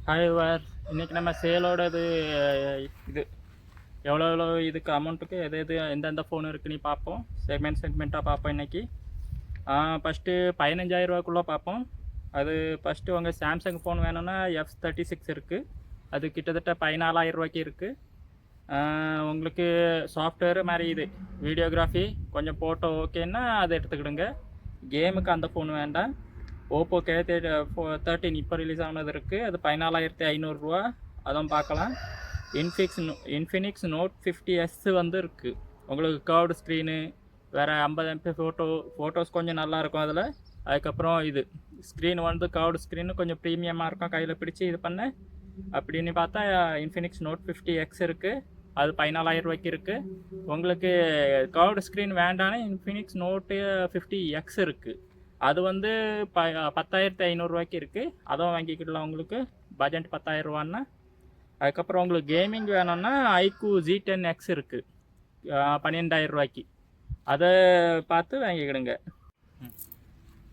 Hi வார், இன்றைக்கி நம்ம சேலோட இது எவ்வளோ இதுக்கு அமௌண்ட்டுக்கு எது எந்தெந்த ஃபோன் இருக்குன்னு பார்ப்போம். செக்மெண்ட்டாக பார்ப்போம் இன்றைக்கி. ஃபஸ்ட்டு 15,000 பார்ப்போம். அது ஃபஸ்ட்டு உங்கள் சாம்சங் ஃபோன் வேணும்னா F36 இருக்குது. அது கிட்டத்தட்ட 14,000 இருக்குது. உங்களுக்கு சாஃப்ட்வேரு மாதிரி இது வீடியோகிராஃபி கொஞ்சம் ஃபோட்டோ ஓகேன்னா அதை எடுத்துக்கிடுங்க. கேமுக்கு அந்த ஃபோன் வேண்டாம். ஓப்போ K13 இப்போ ரிலீஸ் ஆனது இருக்குது. அது 14,500 அதுவும் பார்க்கலாம். இன்ஃபினிக்ஸ் நோட் 50S வந்து இருக்குது. உங்களுக்கு கர்வ்டு ஸ்க்ரீனு, வேறு 50 MP ஃபோட்டோஸ் கொஞ்சம் நல்லாயிருக்கும் அதில். அதுக்கப்புறம் இது ஸ்க்ரீன் வந்து கர்வ்டு ஸ்க்ரீனு கொஞ்சம் ப்ரீமியமாக இருக்கும், கையில் பிடிச்சி இது பண்ண. அப்படின்னு பார்த்தா இன்ஃபினிக்ஸ் நோட் 50X இருக்குது. அது 14,000 இருக்குது. உங்களுக்கு கர்வ்டு ஸ்க்ரீன் வேண்டானே இன்ஃபினிக்ஸ் நோட்டு 50X இருக்குது. அது வந்து 10,500 இருக்குது. அதுவும் வாங்கிக்கிடலாம். உங்களுக்கு பட்ஜெட் 10,000. அதுக்கப்புறம் உங்களுக்கு கேமிங் வேணும்னா ஐக்கூ Z10X இருக்குது 12,000. அதை பார்த்து வாங்கிக்கிடுங்க.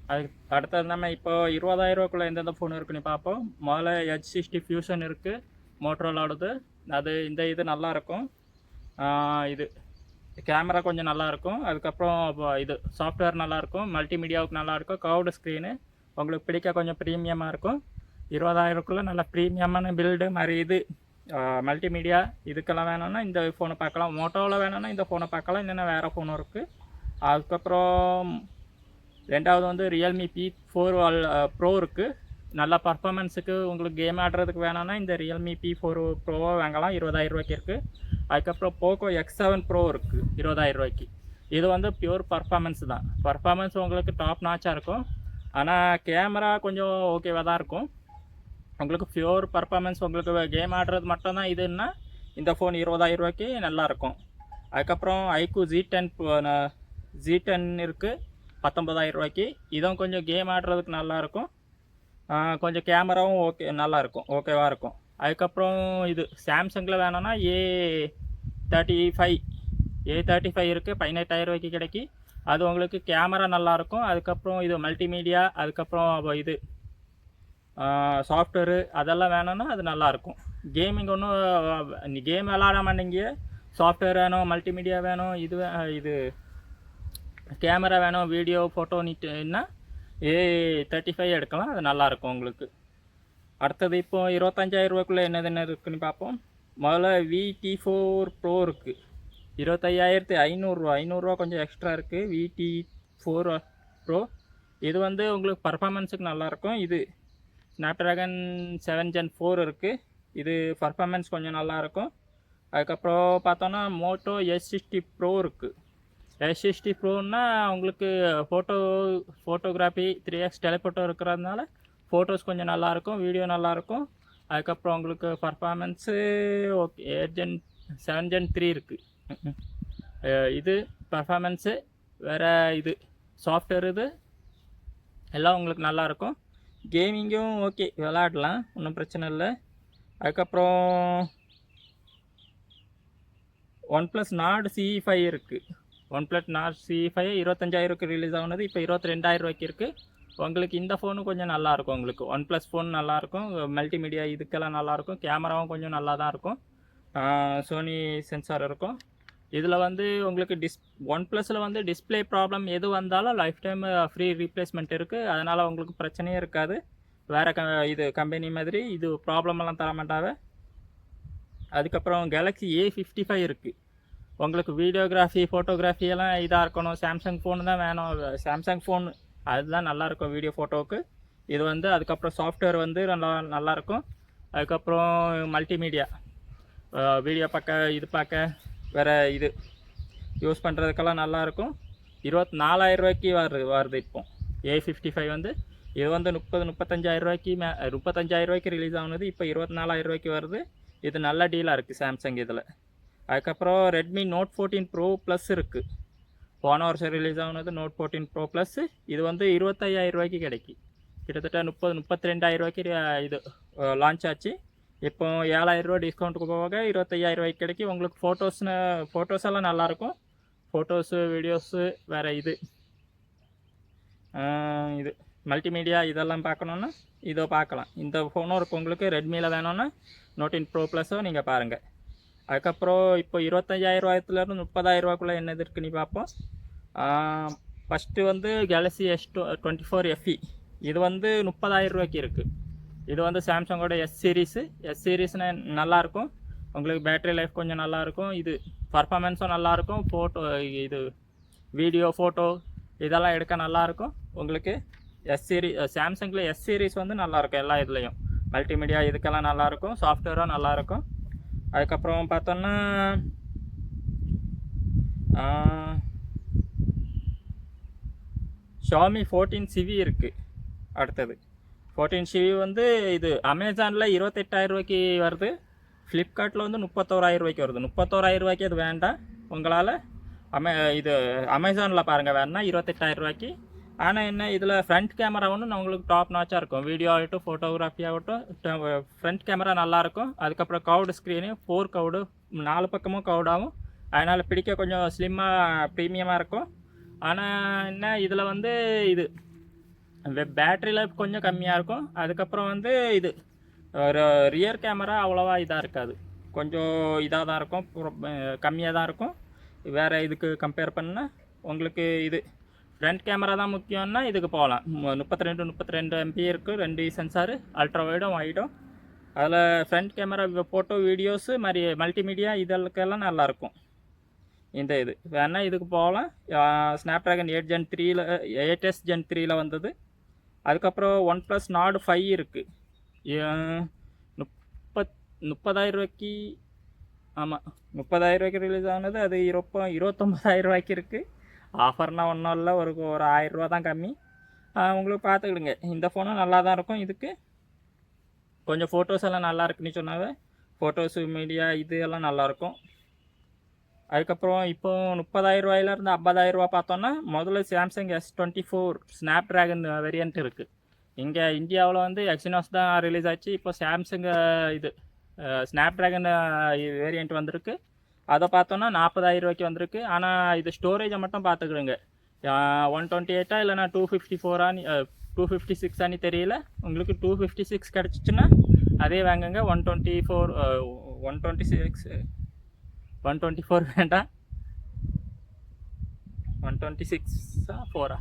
அதுக்கு அடுத்தது நம்ம இப்போ 20,000 எந்தெந்த ஃபோன் இருக்குன்னு பார்ப்போம். முதல்ல H60 ஃபியூஷன் இருக்குது, மோட்டரோலாவோடது. அது இது நல்லாயிருக்கும். இது கேமரா கொஞ்சம் நல்லாயிருக்கும். அதுக்கப்புறம் இது சாஃப்ட்வேர் நல்லாயிருக்கும், மல்டிமீடியாவுக்கு நல்லாயிருக்கும், கர்வ்டு ஸ்க்ரீனு உங்களுக்கு பிடிக்க கொஞ்சம் ப்ரீமியமாக இருக்கும். 20,000 நல்ல ப்ரீமியமான பில்டு மாதிரி இது மல்டிமீடியா இதுக்கெல்லாம் வேணும்னா இந்த ஃபோனை பார்க்கலாம். மோட்டோவில் வேணும்னா இந்த ஃபோனை பார்க்கலாம், இல்லைன்னா வேறு ஃபோனும் இருக்குது. அதுக்கப்புறம் ரெண்டாவது வந்து ரியல்மி P4 ப்ரோ இருக்குது. நல்ல பர்ஃபார்மன்ஸுக்கு உங்களுக்கு கேம் ஆடுறதுக்கு வேணும்னா இந்த ரியல்மி P4 ப்ரோவை வாங்கலாம், 20,000 இருக்குது. அதுக்கப்புறம் போக்கோ X7 ப்ரோ இருக்குது 20,000. இது வந்து பியூர் பர்ஃபார்மன்ஸ் தான். பர்ஃபார்மன்ஸ் உங்களுக்கு டாப் நாச்சாக இருக்கும். ஆனால் கேமரா கொஞ்சம் ஓகேவாக தான் இருக்கும். உங்களுக்கு பியூர் பர்ஃபார்மன்ஸ் உங்களுக்கு கேம் ஆடுறது மட்டும்தான் இதுன்னா இந்த ஃபோன் 20,000 நல்லாயிருக்கும். அதுக்கப்புறம் ஐக்கூ Z10 இருக்குது 19,000. இதுவும் கொஞ்சம் கேம் ஆடுறதுக்கு நல்லாயிருக்கும். கொஞ்சம் கேமராவும் நல்லாயிருக்கும், ஓகேவாக இருக்கும். அதுக்கப்புறம் இது சாம்சங்கில் வேணும்னா A35 இருக்குது 18,000 கிடைக்கி. அது உங்களுக்கு கேமரா நல்லாயிருக்கும். அதுக்கப்புறம் இது மல்டிமீடியா, அதுக்கப்புறம் இது சாஃப்ட்வேரு அதெல்லாம் வேணும்னா அது நல்லாயிருக்கும். கேமிங் ஒன்றும் கேம் விளாட மாட்டேங்க, சாஃப்ட்வேர் வேணும், மல்டிமீடியா வேணும், இது கேமரா வேணும், வீடியோ ஃபோட்டோ நீட்டுன்னா A35 எடுக்கலாம், அது நல்லாயிருக்கும் உங்களுக்கு. அடுத்தது இப்போ 25,000 என்ன இருக்குன்னு பார்ப்போம். முதல்ல VT4 ப்ரோ இருக்குது 25,500. 500 கொஞ்சம் எக்ஸ்ட்ரா இருக்குது. VT4 ப்ரோ இது வந்து உங்களுக்கு பர்ஃபார்மன்ஸுக்கு நல்லாயிருக்கும். இது ஸ்னாப்ட்ராகன் 7 Gen 4 இருக்குது. இது பர்ஃபார்மன்ஸ் கொஞ்சம் நல்லாயிருக்கும். அதுக்கப்புறம் பார்த்தோன்னா மோட்டோ S60 ப்ரோ இருக்குது. S60 ப்ரோன்னா உங்களுக்கு ஃபோட்டோகிராஃபி 3x டெலிஃபோட்டோ இருக்கிறதுனால ஃபோட்டோஸ் கொஞ்சம் நல்லாயிருக்கும், வீடியோ நல்லாயிருக்கும். அதுக்கப்புறம் உங்களுக்கு பர்ஃபார்மன்ஸு ஓகே 7 Gen 3 இருக்குது. இது பர்ஃபார்மன்ஸு வேறு இது சாஃப்ட்வேர் இது எல்லாம் உங்களுக்கு நல்லாயிருக்கும். கேமிங்கும் ஓகே விளாடலாம், ஒன்றும் பிரச்சனை இல்லை. அதுக்கப்புறம் OnePlus Nord CE5 இருக்குது. OnePlus Nord CE5 25,000 ரிலீஸ் ஆகுனது, இப்போ 22,000 இருக்குது. உங்களுக்கு இந்த ஃபோனு கொஞ்சம் நல்லாயிருக்கும். உங்களுக்கு OnePlus ஃபோன் நல்லாயிருக்கும், மல்டிமீடியா இதுக்கெல்லாம் நல்லாயிருக்கும், கேமராவும் கொஞ்சம் நல்லா தான் இருக்கும், சோனி சென்சார் இருக்கும். இதில் வந்து உங்களுக்கு OnePlusல வந்து டிஸ்பிளே ப்ராப்ளம் எது வந்தாலும் லைஃப் டைம் ஃப்ரீ ரீப்ளேஸ்மெண்ட் இருக்குது. அதனால் உங்களுக்கு பிரச்சனையே இருக்காது. வேறு இது கம்பெனி மாதிரி இது ப்ராப்ளமெல்லாம் தர மாட்டாங்க. அதுக்கப்புறம் Galaxy A55 இருக்குது. உங்களுக்கு வீடியோகிராஃபி ஃபோட்டோகிராஃபி எல்லாம் இதாக இருக்கணும், சாம்சங் ஃபோனு தான் வேணும். சாம்சங் ஃபோன் அதுதான் நல்லாயிருக்கும் வீடியோ ஃபோட்டோவுக்கு. இது வந்து அதுக்கப்புறம் சாஃப்ட்வேர் வந்து நல்லாயிருக்கும். அதுக்கப்புறம் மல்டிமீடியா வீடியோ பார்க்க வேறு இது யூஸ் பண்ணுறதுக்கெல்லாம் நல்லாயிருக்கும். 24,000 வருது இப்போ A55 வந்து. இது வந்து 35,000 ரிலீஸ் ஆகுனது, இப்போ 24,000 வருது. இது நல்ல டீலாக இருக்குது சாம்சங் இதில். அதுக்கப்புறம் ரெட்மி நோட் 14 ப்ரோ ப்ளஸ் இருக்குது. போன வருஷம் ரிலீஸ் ஆகுனது நோட் 14 ப்ரோ ப்ளஸ். இது வந்து 25,000 கிடைக்கி. கிட்டத்தட்ட 32,000 இது லான்ச் ஆச்சு. இப்போ 7,000 டிஸ்கவுண்ட்டுக்கு போக 25,000 கிடைக்கி. உங்களுக்கு ஃபோட்டோஸ் எல்லாம் நல்லாயிருக்கும். ஃபோட்டோஸு வீடியோஸு வேறு இது மல்டிமீடியா இதெல்லாம் பார்க்கணுன்னா இதோ பார்க்கலாம். இந்த ஃபோனும் இருக்குது உங்களுக்கு. ரெட்மியில் வேணும்னா Note 10 Pro Plus நீங்கள் பாருங்கள். அதுக்கப்புறம் இப்போ 25,000 30,000 என்னது இருக்குன்னு பார்ப்போம். ஃபஸ்ட்டு வந்து Galaxy S24 FE. இது வந்து 30,000 இருக்குது. இது வந்து சாம்சங்கோட எஸ் சீரீஸ்னு நல்லாயிருக்கும். உங்களுக்கு பேட்டரி லைஃப் கொஞ்சம் நல்லாயிருக்கும். இது பர்ஃபார்மன்ஸும் நல்லாயிருக்கும். இது வீடியோ ஃபோட்டோ இதெல்லாம் எடுக்க நல்லாயிருக்கும். உங்களுக்கு சாம்சங்கில் எஸ் சீரீஸ் வந்து நல்லாயிருக்கும். எல்லா இதுலேயும் மல்டிமீடியா இதுக்கெல்லாம் நல்லாயிருக்கும். சாஃப்ட்வேரும் நல்லாயிருக்கும். அதுக்கப்புறம் பார்த்தோன்னா Xiaomi 14CV இருக்குது. அடுத்தது 14CV வந்து இது அமேசானில் 28,000 வருது. ஃப்ளிப்கார்ட்டில் வந்து 31,000 வருது. 31,000 அது வேண்டாம். உங்களால் இது அமேசானில் பாருங்கள் வேணுன்னா 28,000. ஆனால் என்ன இதில் ஃப்ரண்ட் கேமரா ஒன்று உங்களுக்கு டாப் நாச்சாக இருக்கும். வீடியோ ஆகட்டும் ஃபோட்டோகிராஃபி ஆகட்டும் ஃப்ரண்ட் கேமரா நல்லாயிருக்கும். அதுக்கப்புறம் கவுடு ஸ்க்ரீனு 4 கவுடு 4 பக்கமும் கவுடாகும். அதனால் பிடிக்க கொஞ்சம் ஸ்லிம்மாக ப்ரீமியமாக இருக்கும். ஆனால் என்ன இதில் வந்து இது பேட்ரி லைஃப் கொஞ்சம் கம்மியாக இருக்கும். அதுக்கப்புறம் வந்து இது ரியர் கேமரா அவ்வளோவா இதாக இருக்காது. கொஞ்சம் இதாக தான் இருக்கும். கம்மியாக தான் இருக்கும். வேறு இதுக்கு கம்பேர் பண்ணால் உங்களுக்கு இது ஃப்ரண்ட் கேமரா தான் முக்கியம்னா இதுக்கு போகலாம். 32 MP இருக்குது. 2 சென்சாரு, அல்ட்ரா வைடும். அதில் front camera photo videos multimedia இதற்கெல்லாம் நல்லாயிருக்கும். இந்த இது வேணால் இதுக்கு போகலாம். ஸ்னாப்ட்ராகன் 8S Gen 3 வந்தது. அதுக்கப்புறம் OnePlus Nord 5 இருக்குது. 30,000 ஆமாம் 30,000 ரிலீஸ் ஆனது. அது 29,000 இருக்குது. ஆஃபர்னால் ஒன்றும் இல்லை. ஒரு 1,000 ரூபா தான் கம்மி. உங்களுக்கு பார்த்துக்கிடுங்க. இந்த ஃபோனும் நல்லா தான் இருக்கும். இதுக்கு கொஞ்சம் ஃபோட்டோஸ் எல்லாம் நல்லா இருக்குன்னு சொன்னாவே ஃபோட்டோஸு மீடியா இது எல்லாம் நல்லாயிருக்கும். அதுக்கப்புறம் இப்போ 30,000 50,000 பார்த்தோன்னா முதல்ல சாம்சங் S24 ஸ்னாப்ட்ராகன் வேரியண்ட் இருக்குது. இங்கே இந்தியாவில் வந்து எக்ஸினோஸ் தான் ரிலீஸ் ஆச்சு. இப்போ சாம்சங் இது ஸ்னாப்ட்ராகன் வேரியண்ட் வந்திருக்கு. அதை பார்த்தோன்னா 40,000 வந்திருக்கு. ஆனால் இது ஸ்டோரேஜை மட்டும் பார்த்துக்கிடுங்க. 128 இல்லைனா 254 256 தெரியல. உங்களுக்கு 256 கிடச்சிச்சின்னா அதே வாங்குங்க. 124 வேண்டாம். 126 4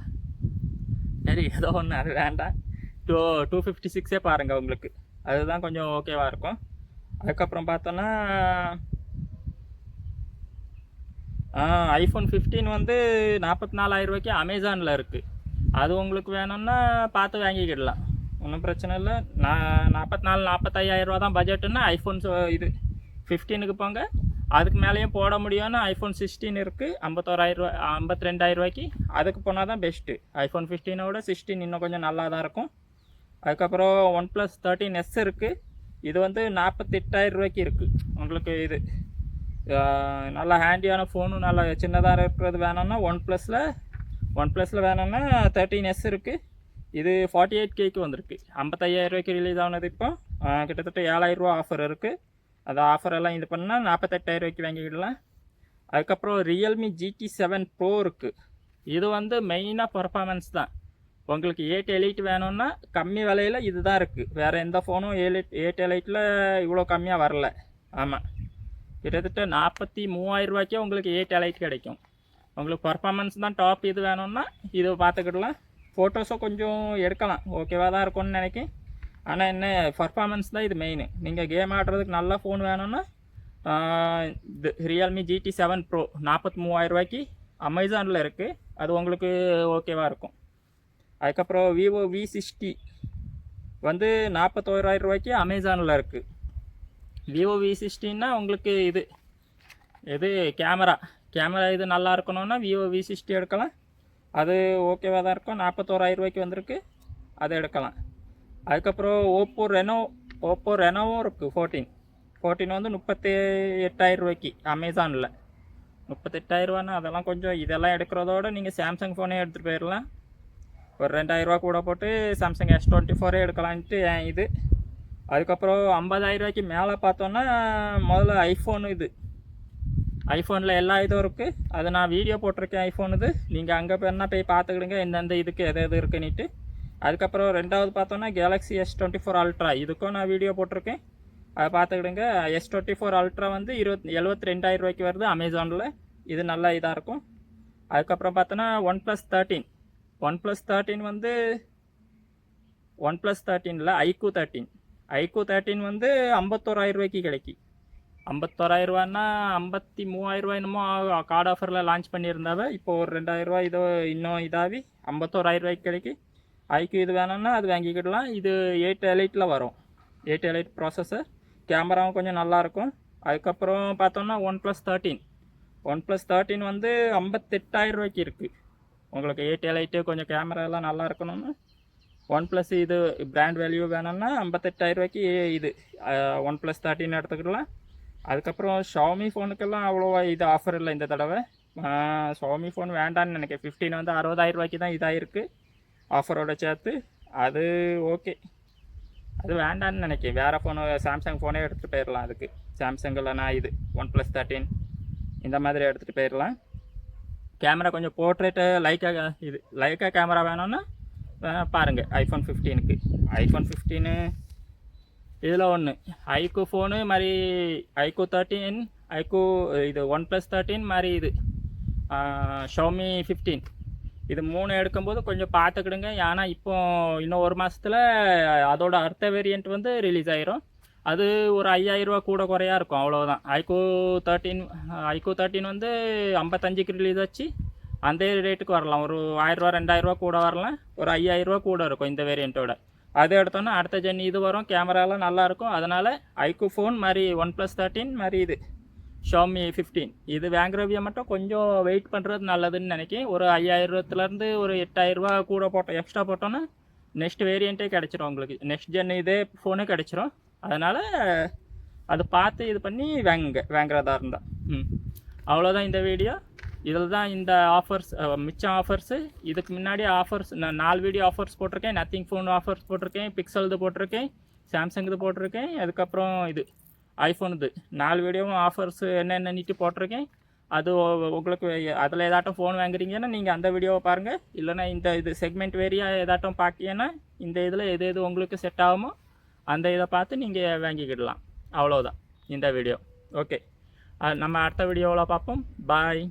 சரி ஏதோ ஒன்று அது வேண்டாம். 256 பாருங்கள். உங்களுக்கு அதுதான் கொஞ்சம் ஓகேவாக இருக்கும். அதுக்கப்புறம் பார்த்தோன்னா iPhone 15 வந்து 44,000 அமேசானில் இருக்குது. அது உங்களுக்கு வேணும்னா பார்த்து வாங்கிக்கிடலாம். ஒன்றும் பிரச்சனை இல்லை. 45,000 தான் பட்ஜெட்டுன்னா ஐஃபோன்ஸ் இது 15க்கு போங்க. அதுக்கு மேலேயும் போட முடியும்னா iPhone 16 இருக்குது. 52,000 அதுக்கு போனால் தான் பெஸ்ட்டு. iPhone 15ஓட 16 இன்னும் கொஞ்சம் நல்லா தான் இருக்கும். அதுக்கப்புறம் OnePlus 13S இருக்குது. இது வந்து 48,000 இருக்குது. உங்களுக்கு இது நல்லா ஹேண்டியான ஃபோனும் நல்லா சின்னதாக இருக்கிறது வேணும்னா ஒன்ப்ளஸில் வேணும்னா 13S இருக்குது. இது 48K வந்திருக்கு. 55,000 ரிலீஸ் ஆனது. இப்போ கிட்டத்தட்ட 7,000 ஆஃபர் இருக்குது. அது ஆஃபரெல்லாம் இது பண்ணால் 48,000 வாங்கிக்கிடலாம். அதுக்கப்புறம் Realme GT7 Pro இருக்குது. இது வந்து மெயினாக பர்ஃபார்மன்ஸ் தான். உங்களுக்கு 8 Elite வேணும்னா கம்மி விலையில் இது தான் இருக்குது. வேறு எந்த ஃபோனும் 8 Eliteல இவ்வளோ கம்மியாக வரல. ஆமாம் கிட்டத்தட்ட 43,000 உங்களுக்கு 8 Elite கிடைக்கும். உங்களுக்கு பர்ஃபார்மன்ஸ் தான் டாப். இது வேணும்னா இது பார்த்துக்கிடலாம். ஃபோட்டோஸும் கொஞ்சம் எடுக்கலாம். ஓகேவாக தான் இருக்கும்னு நினைக்கிறேன். ஆனால் என்ன பர்ஃபார்மன்ஸ் தான் இது மெயின். நீங்கள் கேம் ஆடுறதுக்கு நல்ல ஃபோன் வேணும்னா இது Realme GT7 Pro 43,000 அமேசானில் இருக்குது. அது உங்களுக்கு ஓகேவாக இருக்கும். அதுக்கப்புறம் Vivo V60 வந்து 41,000 அமேசானில் இருக்குது. Vivo V60ன்னா உங்களுக்கு இது கேமரா இது நல்லா இருக்கணும்னா Vivo V60 எடுக்கலாம். அது ஓகேவாக தான் இருக்கும். 41,000 வந்திருக்கு. அதை எடுக்கலாம். அதுக்கப்புறம் Oppo Renoவும் இருக்குது. 14 வந்து 38,000 அமேசானில். 38,000 அதெல்லாம் கொஞ்சம் இதெல்லாம் எடுக்கிறதோட நீங்கள் சாம்சங் ஃபோனே எடுத்துகிட்டு போயிடலாம். ஒரு 2,000 கூட போட்டு சாம்சங் S24 எடுக்கலான்ட்டு இது. அதுக்கப்புறம் 50,000 மேலே பார்த்தோன்னா முதல்ல ஐஃபோனில் எல்லா இதுவும் இருக்குது. அது நான் வீடியோ போட்டிருக்கேன். ஐஃபோன் இது நீங்கள் அங்கே போய் பார்த்துக்கிடுங்க எந்தெந்த இதுக்கு எது இருக்குன்னுட்டு. அதுக்கப்புறம் ரெண்டாவது பார்த்தோன்னா கேலக்ஸி S24 அல்ட்ரா, இதுக்கும் நான் வீடியோ போட்டிருக்கேன், அதை பார்த்துக்கிடுங்க. S24 அல்ட்ரா வந்து 72,000 ரூபாய்க்கு வருது அமேசானில். இது நல்லா இதாக இருக்கும். அதுக்கப்புறம் பார்த்தோன்னா ஒன் ப்ளஸ் 13 வந்து OnePlus 13 iQOO 13 வந்து 51,000 ரூபாய்க்கு கிடைக்கி. 51,000 ரூபான்னா 53,000 ரூபாய் என்னமோ கார்டு ஆஃபரில் லான்ச் பண்ணியிருந்தாவ. இப்போ ஒரு 2,000 ரூபாய் இதோ இன்னும் இதாகி 51,000 ரூபாய்க்கு கிடைக்கி. ஐக்யூ இது வேணும்னா அது வாங்கிக்கிடலாம். இது 8 எலைட்டில் வரும், 8 எலைட் ப்ராசஸர். கேமராவும் கொஞ்சம் நல்லாயிருக்கும். அதுக்கப்புறம் பார்த்தோன்னா ஒன் ப்ளஸ் 13 வந்து 58,000 ரூபாய்க்கு இருக்குது. உங்களுக்கு 8 எலைட்டு கொஞ்சம் கேமரா எல்லாம் நல்லா இருக்கணும்னு OnePlus இது பிராண்ட் வேல்யூ வேணும்னா 58,000 ரூபாய்க்கு இது OnePlus 13 எடுத்துக்கிடலாம். அதுக்கப்புறம் ஷாமி ஃபோனுக்கெல்லாம் அவ்வளோவா இது ஆஃபர் இல்லை இந்த தடவை. ஷாமி ஃபோன் வேண்டான்னு நினைக்கிறேன். 15 வந்து 60,000 ரூபாய்க்கு தான் இதாகிருக்கு ஆஃபரோட சேர்த்து. அது ஓகே, அது வேண்டான்னு நினைக்கிறேன். வேறு ஃபோனு சாம்சங் ஃபோனே எடுத்துகிட்டு போயிடலாம். அதுக்கு சாம்சங் இல்லைனா இது OnePlus 13 இந்த மாதிரி எடுத்துகிட்டு போயிடலாம். கேமரா கொஞ்சம் போர்ட்ரேட்டு லைக்கா கேமரா வேணும்னா பாருங்கள் ஐஃபோன் 15 இதில் ஒன்று ஐக்யூ ஃபோனு மாதிரி iQOO 13 இது OnePlus 13 மாதிரி இது ஷாமி 15 இது 3 எடுக்கும்போது கொஞ்சம் பார்த்துக்கிடுங்க. ஏன்னா இப்போ இன்னும் ஒரு மாதத்தில் அதோட அடுத்த வேரியண்ட் வந்து ரிலீஸ் ஆயிரும். அது ஒரு 5,000 ரூபா கூட குறையாக இருக்கும், அவ்வளோதான். iQOO 13 வந்து 55க்கு ரிலீஸ் ஆச்சு. அந்த ரேட்டுக்கு வரலாம், ஒரு 1,000 ரூபா 2,000 ரூபா கூட வரலாம், ஒரு 5,000 ரூபா கூட இருக்கும் இந்த வேரியண்ட்டோட. அது எடுத்தோன்னா அடுத்த ஜென் இது வரும், கேமராலாம் நல்லாயிருக்கும். அதனால் iQOO ஃபோன் மாதிரி OnePlus 13 மாதிரி இது ஷாமி 15 இது வாங்குறவிய மட்டும் கொஞ்சம் வெயிட் பண்ணுறது நல்லதுன்னு நினைக்கிறேன். ஒரு 5,000 ரூபாத்துலேருந்து ஒரு 8,000 ரூபா கூட எக்ஸ்ட்ரா போட்டோன்னா நெக்ஸ்ட் வேரியண்ட்டே கிடச்சிரும் உங்களுக்கு. நெக்ஸ்ட் ஜென் இதே ஃபோனே கிடச்சிரும். அதனால் அது பார்த்து இது பண்ணி வாங்குறதா இருந்தால் அவ்வளோதான் இந்த வீடியோ. இதில் தான் இந்த ஆஃபர்ஸ் மிச்சம் ஆஃபர்ஸு. இதுக்கு முன்னாடி ஆஃபர்ஸ் நான் 4 வீடியோ ஆஃபர்ஸ் போட்டிருக்கேன். நத்திங் ஃபோன் ஆஃபர்ஸ் போட்டிருக்கேன், பிக்சல்து போட்டிருக்கேன், சாம்சங் இது போட்டிருக்கேன், அதுக்கப்புறம் இது ஐஃபோன் இது 4 வீடியோவும் ஆஃபர்ஸ் என்னென்னிட்டு போட்டிருக்கேன். அது உங்களுக்கு அதில் ஏதாட்டும் ஃபோன் வாங்குறீங்கன்னா நீங்கள் அந்த வீடியோவை பாருங்கள். இல்லைனா இது செக்மெண்ட் வேரியாக ஏதாட்டும் பார்க்கீங்கன்னா இந்த இதில் எது உங்களுக்கு செட் ஆகுமோ அந்த இதை பார்த்து நீங்கள் வாங்கிக்கிடலாம். அவ்வளோதான் இந்த வீடியோ. ஓகே, நம்ம அடுத்த வீடியோவில் பார்ப்போம். பாய்.